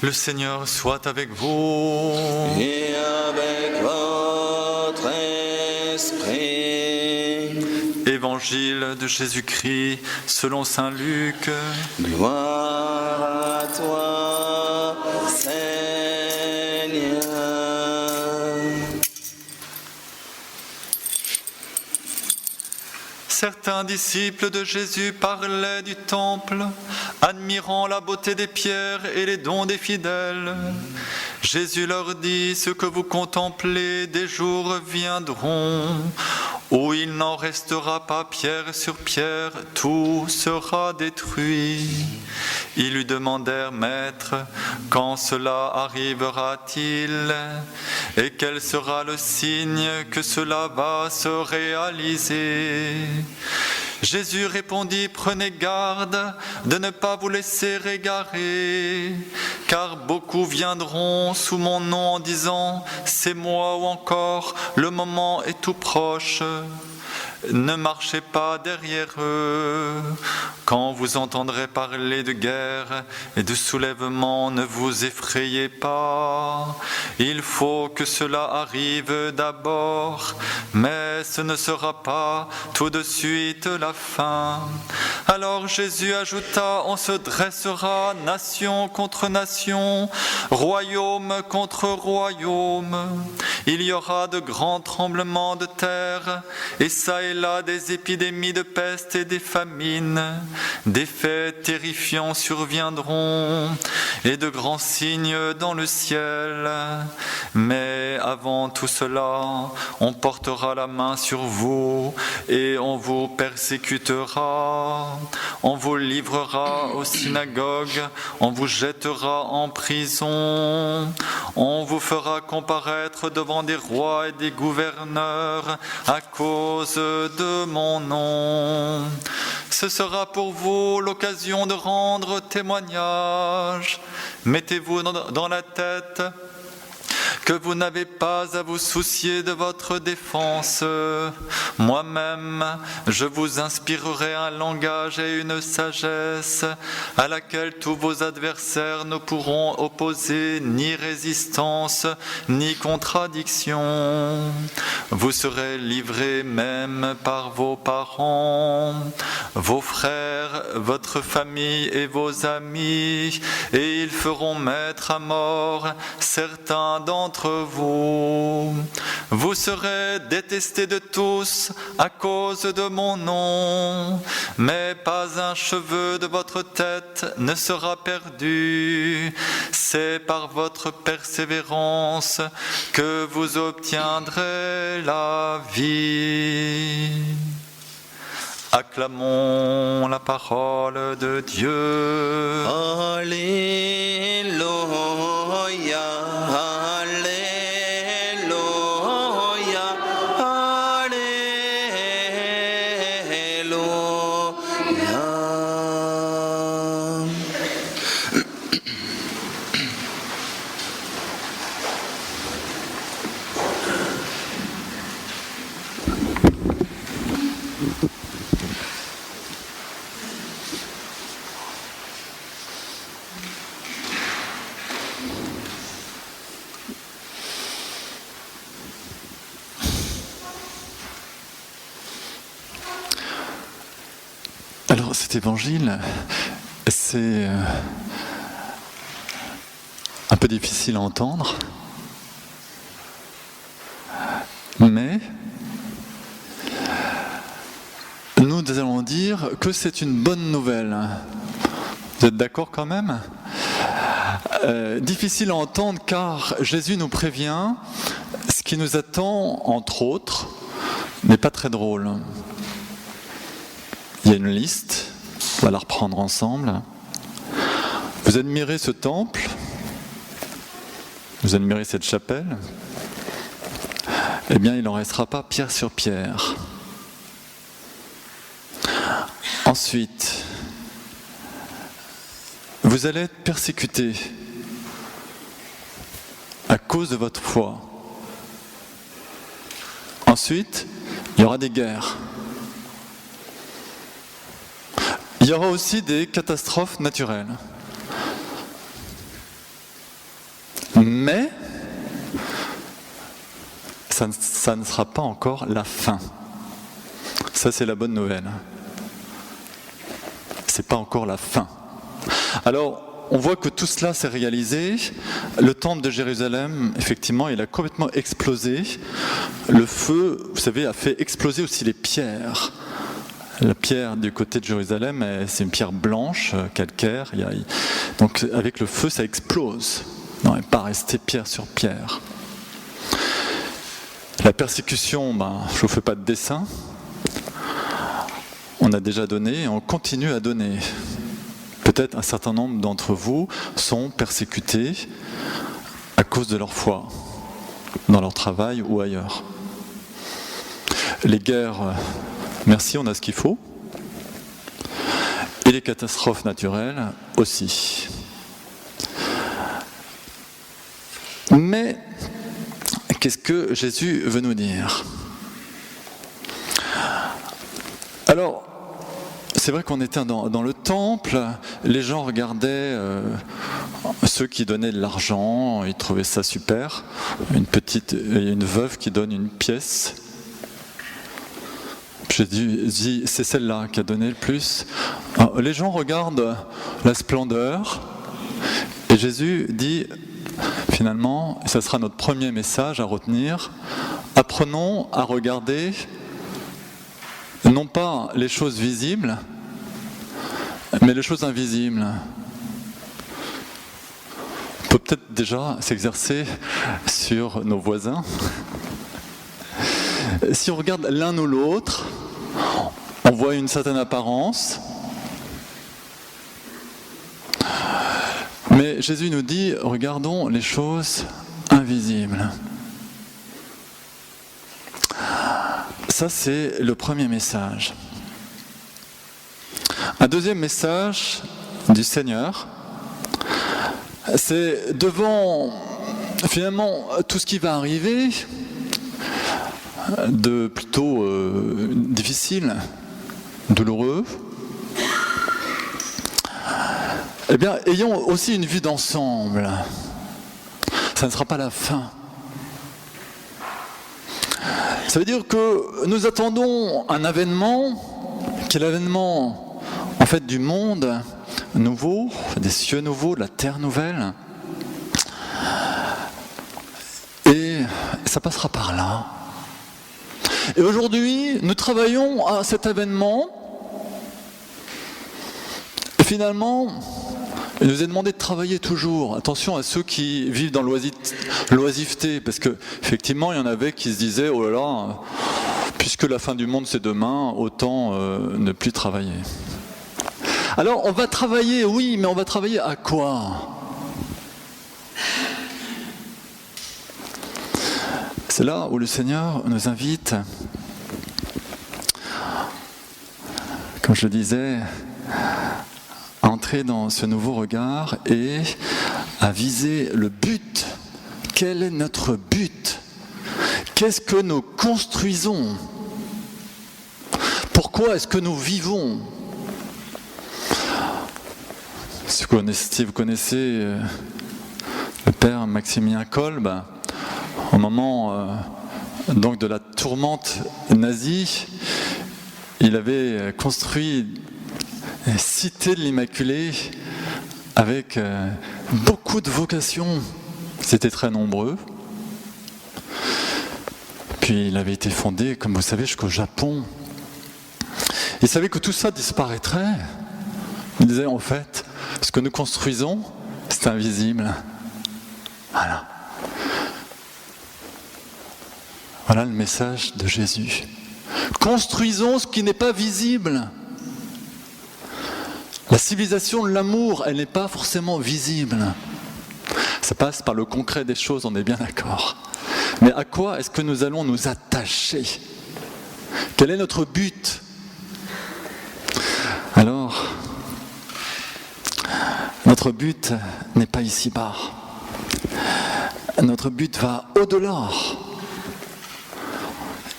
Le Seigneur soit avec vous. Et avec votre esprit. Évangile de Jésus-Christ selon saint Luc. Gloire à toi, Seigneur. Certains disciples de Jésus parlaient du temple, admirant la beauté des pierres et les dons des fidèles. Jésus leur dit: ce que vous contemplez, des jours viendront où il n'en restera pas pierre sur pierre, tout sera détruit. Ils lui demandèrent: Maître, quand cela arrivera-t-il? Et quel sera le signe que cela va se réaliser? Jésus répondit: Prenez garde de ne pas vous laisser égarer, car beaucoup viendront sous mon nom en disant: c'est moi, ou encore: le moment est tout proche. Ne marchez pas derrière eux. Quand vous entendrez parler de guerre et de soulèvement, ne vous effrayez pas. Il faut que cela arrive d'abord, mais ce ne sera pas tout de suite la fin. Alors Jésus ajouta: on se dressera nation contre nation, royaume contre royaume. Il y aura de grands tremblements de terre, et ça et là des épidémies de peste et des famines. Des faits terrifiants surviendront, et de grands signes dans le ciel. Mais avant tout cela, on portera la main sur vous, et on vous persécutera. On vous livrera aux synagogues, on vous jettera en prison. On vous fera comparaître devant des rois et des gouverneurs à cause de mon nom. Ce sera pour vous l'occasion de rendre témoignage. Mettez-vous dans la tête que vous n'avez pas à vous soucier de votre défense. Moi-même, je vous inspirerai un langage et une sagesse à laquelle tous vos adversaires ne pourront opposer ni résistance, ni contradiction. Vous serez livrés même par vos parents, vos frères, votre famille et vos amis, et ils feront mettre à mort certains d'entre vous. Vous serez détestés de tous à cause de mon nom, mais pas un cheveu de votre tête ne sera perdu. C'est par votre persévérance que vous obtiendrez la vie. Acclamons la parole de Dieu. Alléluia, Alléluia, Alléluia. Alors cet évangile, c'est un peu difficile à entendre, mais nous allons dire que c'est une bonne nouvelle. Vous êtes d'accord quand même ? Difficile à entendre car Jésus nous prévient, ce qui nous attend, entre autres, n'est pas très drôle. Il y a une liste, on va la reprendre ensemble. Vous admirez ce temple, vous admirez cette chapelle, eh bien il n'en restera pas pierre sur pierre. Ensuite, vous allez être persécutés à cause de votre foi. Ensuite, il y aura des guerres. Il y aura aussi des catastrophes naturelles. Mais ça ne sera pas encore la fin. Ça, c'est la bonne nouvelle. C'est pas encore la fin. Alors, on voit que tout cela s'est réalisé. Le temple de Jérusalem, effectivement, il a complètement explosé. Le feu, vous savez, a fait exploser aussi les pierres. La pierre du côté de Jérusalem, c'est une pierre blanche, calcaire. Donc avec le feu, ça explose. Non, il n'est pas resté pierre sur pierre. La persécution, je ne vous fais pas de dessin. On a déjà donné et on continue à donner. Peut-être un certain nombre d'entre vous sont persécutés à cause de leur foi, dans leur travail ou ailleurs. Les guerres, merci, on a ce qu'il faut. Et les catastrophes naturelles aussi. Mais qu'est-ce que Jésus veut nous dire ? Alors, c'est vrai qu'on était dans le temple, les gens regardaient ceux qui donnaient de l'argent, ils trouvaient ça super. Une veuve qui donne une pièce. J'ai dit, c'est celle-là qui a donné le plus. Alors, les gens regardent la splendeur, et Jésus dit, finalement, et ça sera notre premier message à retenir, apprenons à regarder non pas les choses visibles, mais les choses invisibles. On peut peut-être déjà s'exercer sur nos voisins. Si on regarde l'un ou l'autre, on voit une certaine apparence. Mais Jésus nous dit, regardons les choses invisibles. Ça, c'est le premier message. Un deuxième message du Seigneur, c'est devant finalement tout ce qui va arriver, de plutôt difficile, douloureux, eh bien, ayons aussi une vue d'ensemble. Ça ne sera pas la fin. Ça veut dire que nous attendons un événement, qui est l'avènement en fait du monde nouveau, des cieux nouveaux, de la terre nouvelle. Et ça passera par là. Et aujourd'hui, nous travaillons à cet événement. Et finalement, il nous est demandé de travailler toujours. Attention à ceux qui vivent dans l'oisiveté, parce qu'effectivement, il y en avait qui se disaient « Oh là là, puisque la fin du monde c'est demain, autant ne plus travailler. » Alors, on va travailler, oui, mais on va travailler à quoi ? C'est là où le Seigneur nous invite, comme je le disais, à entrer dans ce nouveau regard et à viser le but. Quel est notre but ? Qu'est-ce que nous construisons ? Pourquoi est-ce que nous vivons ? Si vous connaissez le père Maximilien Kolb, au moment donc de la tourmente nazie, il avait construit une cité de l'Immaculée avec beaucoup de vocations. C'était très nombreux. Puis il avait été fondé, comme vous savez, jusqu'au Japon. Il savait que tout ça disparaîtrait. Il disait en fait, ce que nous construisons, c'est invisible. Voilà. Voilà le message de Jésus. Construisons ce qui n'est pas visible. La civilisation de l'amour, elle n'est pas forcément visible. Ça passe par le concret des choses, on est bien d'accord. Mais à quoi est-ce que nous allons nous attacher ? Quel est notre but ? Alors, notre but n'est pas ici-bas. Notre but va au-delà.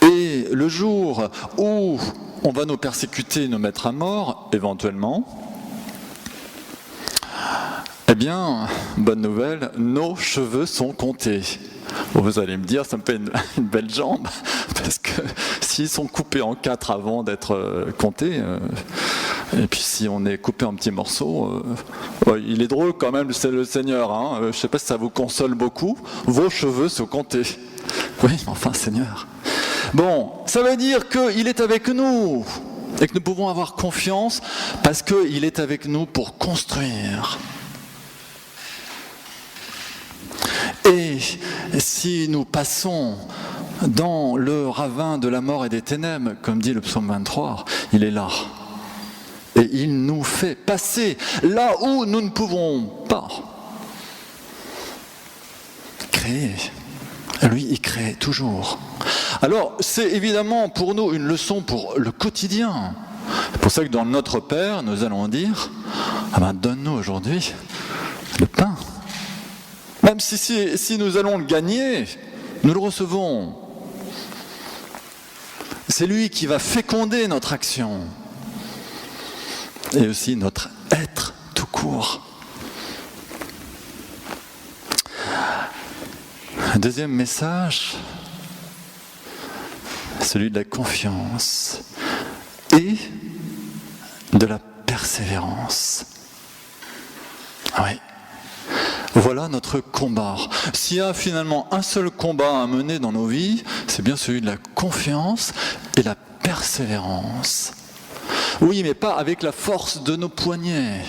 Et le jour où on va nous persécuter, nous mettre à mort, éventuellement, Eh bien, bonne nouvelle, nos cheveux sont comptés. Vous allez me dire, ça me fait une belle jambe, parce que s'ils sont coupés en 4 avant d'être comptés, et puis si on est coupé en petits morceaux, il est drôle quand même, c'est le Seigneur. Hein, je ne sais pas si ça vous console beaucoup, vos cheveux sont comptés. Oui, enfin Seigneur. Bon, ça veut dire qu'il est avec nous, et que nous pouvons avoir confiance, parce qu'il est avec nous pour construire. Et si nous passons dans le ravin de la mort et des ténèbres, comme dit le psaume 23, il est là. Et il nous fait passer là où nous ne pouvons pas créer. Lui, il crée toujours. Alors, c'est évidemment pour nous une leçon pour le quotidien. C'est pour ça que dans Notre Père, nous allons dire, donne-nous aujourd'hui le pain. Même si nous allons le gagner, nous le recevons. C'est lui qui va féconder notre action. Et aussi notre être tout court. Deuxième message, celui de la confiance et de la persévérance. Oui. Voilà notre combat. S'il y a finalement un seul combat à mener dans nos vies, c'est bien celui de la confiance et la persévérance. Oui, mais pas avec la force de nos poignets,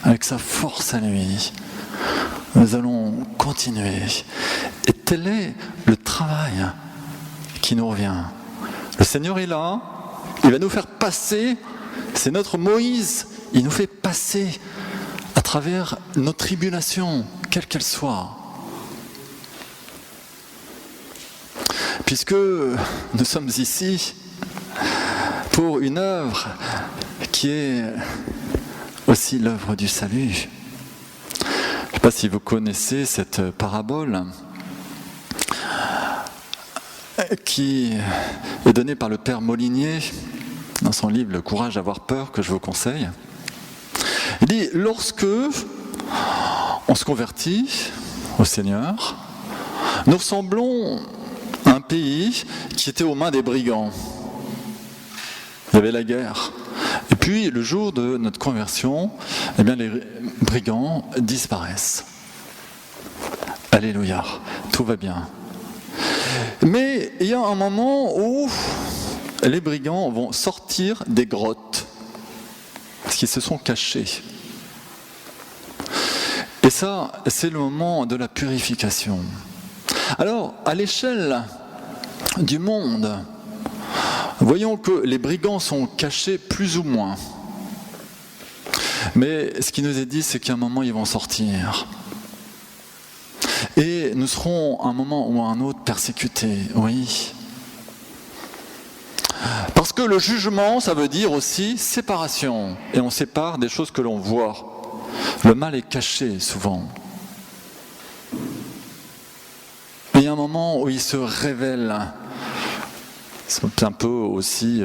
avec sa force à lui. Nous allons continuer. Et tel est le travail qui nous revient. Le Seigneur est là, il va nous faire passer, c'est notre Moïse, il nous fait passer à travers nos tribulations, quelles qu'elles soient. Puisque nous sommes ici pour une œuvre qui est aussi l'œuvre du salut. Je ne sais pas si vous connaissez cette parabole qui est donnée par le père Molinier dans son livre « Le courage d'avoir peur » que je vous conseille. Il dit, lorsque on se convertit au Seigneur, nous ressemblons à un pays qui était aux mains des brigands. Il y avait la guerre. Et puis, le jour de notre conversion, eh bien, les brigands disparaissent. Alléluia, tout va bien. Mais il y a un moment où les brigands vont sortir des grottes, parce qu'ils se sont cachés. Et ça, c'est le moment de la purification. Alors, à l'échelle du monde, voyons que les brigands sont cachés plus ou moins. Mais ce qui nous est dit, c'est qu'à un moment, ils vont sortir. Et nous serons à un moment ou à un autre persécutés, oui. Parce que le jugement, ça veut dire aussi séparation. Et on sépare des choses que l'on voit. Le mal est caché souvent. Mais il y a un moment où il se révèle. C'est un peu aussi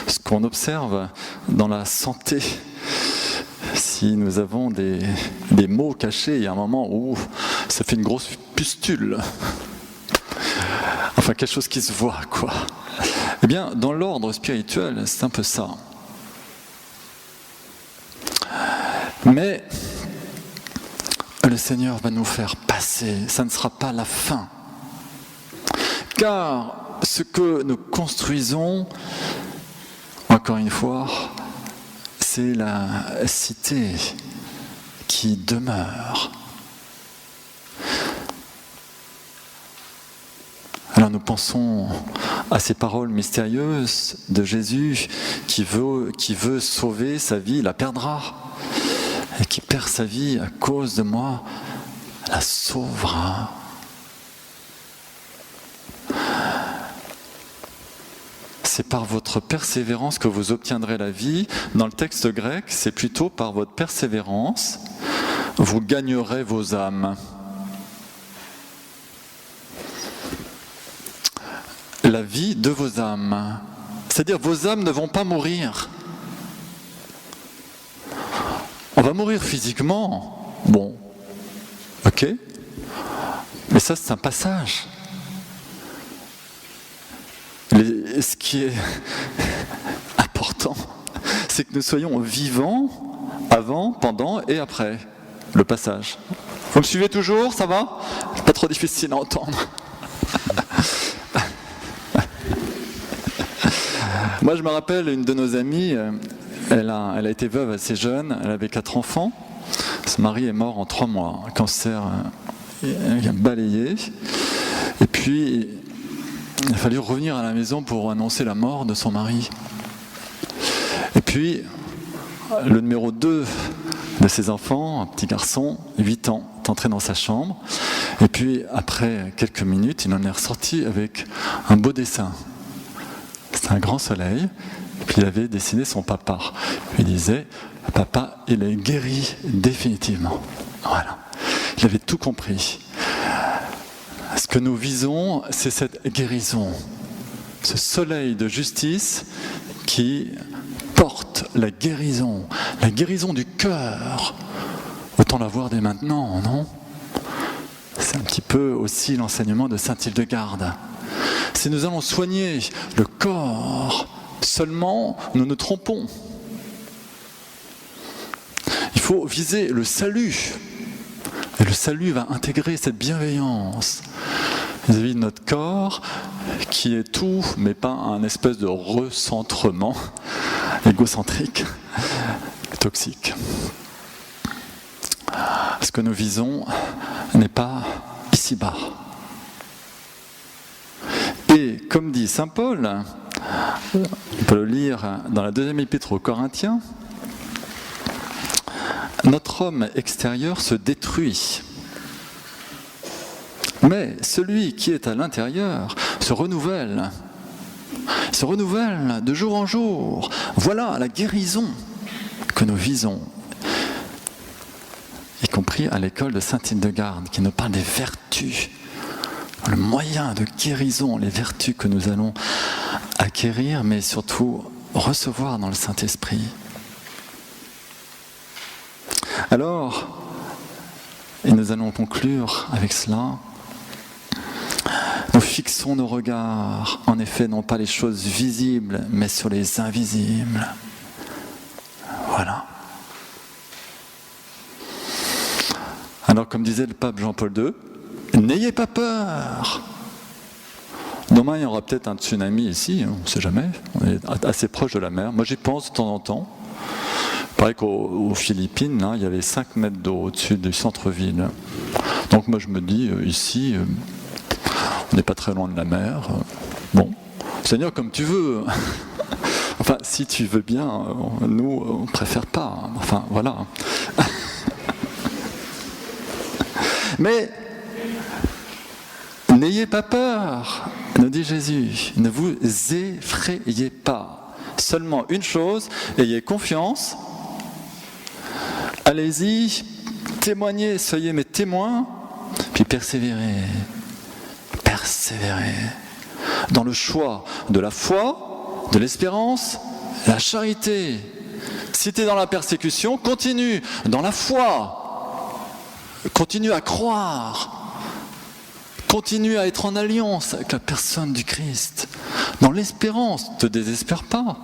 ce qu'on observe dans la santé. Si nous avons des maux cachés, il y a un moment où ça fait une grosse pustule. Enfin, quelque chose qui se voit, quoi. Eh bien, dans l'ordre spirituel, c'est un peu ça. Mais le Seigneur va nous faire passer. Ça ne sera pas la fin. Car ce que nous construisons, encore une fois, c'est la cité qui demeure. Alors nous pensons à ces paroles mystérieuses de Jésus qui veut sauver sa vie, il la perdra. Et qui perd sa vie à cause de moi, la sauvera. C'est par votre persévérance que vous obtiendrez la vie. Dans le texte grec, c'est plutôt par votre persévérance, vous gagnerez vos âmes. La vie de vos âmes. C'est-à-dire vos âmes ne vont pas mourir. On va mourir physiquement. Bon, Ok ? Mais ça, c'est un passage. Ce qui est important, c'est que nous soyons vivants avant, pendant et après le passage. Vous me suivez toujours, ça va ? C'est pas trop difficile à entendre. Moi, je me rappelle, une de nos amies, elle a été veuve assez jeune, elle avait 4 enfants. Son mari est mort en 3 mois, un cancer il a balayé. Et puis, il a fallu revenir à la maison pour annoncer la mort de son mari. Et puis, le numéro 2 de ses enfants, un petit garçon, 8 ans, est entré dans sa chambre. Et puis, après quelques minutes, il en est ressorti avec un beau dessin. C'était un grand soleil. Et puis, il avait dessiné son papa. Il disait, papa, il est guéri définitivement. Voilà. Il avait tout compris. Ce que nous visons, c'est cette guérison. Ce soleil de justice qui porte la guérison du cœur. Autant la voir dès maintenant, non ? C'est un petit peu aussi l'enseignement de saint Hildegarde. Si nous allons soigner le corps seulement, nous nous trompons. Il faut viser le salut. Et le salut va intégrer cette bienveillance vis-à-vis de notre corps, qui est tout, mais pas un espèce de recentrement égocentrique, toxique. Ce que nous visons n'est pas ici-bas. Et comme dit saint Paul, on peut le lire dans la 2e épître aux Corinthiens, notre homme extérieur se détruit. Mais celui qui est à l'intérieur se renouvelle de jour en jour. Voilà la guérison que nous visons, y compris à l'école de saint Hildegarde, qui nous parle des vertus, le moyen de guérison, les vertus que nous allons acquérir, mais surtout recevoir dans le Saint-Esprit. Alors, et nous allons conclure avec cela, nous fixons nos regards, en effet, non pas les choses visibles, mais sur les invisibles. Voilà. Alors, comme disait le pape Jean-Paul II, n'ayez pas peur. Demain, il y aura peut-être un tsunami ici, on ne sait jamais, on est assez proche de la mer. Moi, j'y pense de temps en temps. Il paraît qu'aux Philippines, là, il y avait 5 mètres d'eau au-dessus du centre-ville. Donc moi, je me dis, ici, on n'est pas très loin de la mer. Bon, Seigneur, comme tu veux. Enfin, si tu veux bien, nous, on ne préfère pas. Enfin, voilà. Mais n'ayez pas peur, nous dit Jésus. Ne vous effrayez pas. Seulement une chose, ayez confiance. Allez-y, témoignez, soyez mes témoins, puis persévérez. Persévérez dans le choix de la foi, de l'espérance, la charité. Si tu es dans la persécution, continue dans la foi. Continue à croire. Continue à être en alliance avec la personne du Christ. Dans l'espérance, ne te désespère pas.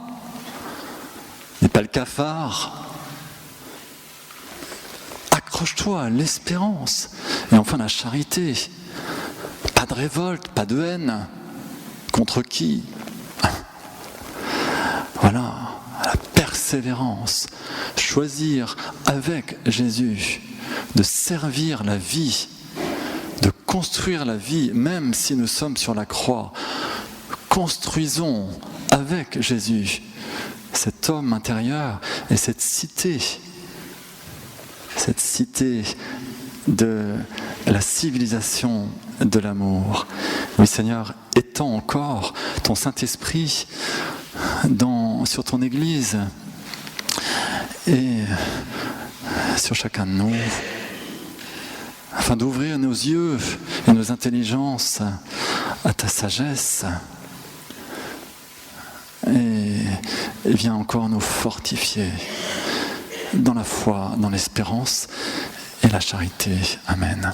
N'aie pas le cafard. Accroche-toi à l'espérance. Et enfin la charité. Pas de révolte, pas de haine. Contre qui ? Voilà, la persévérance. Choisir avec Jésus de servir la vie, de construire la vie, même si nous sommes sur la croix. Construisons avec Jésus cet homme intérieur et cette cité de la civilisation de l'amour. Oui, Seigneur, étends encore ton Saint-Esprit sur ton Église et sur chacun de nous, afin d'ouvrir nos yeux et nos intelligences à ta sagesse. Et viens encore nous fortifier dans la foi, dans l'espérance et la charité. Amen.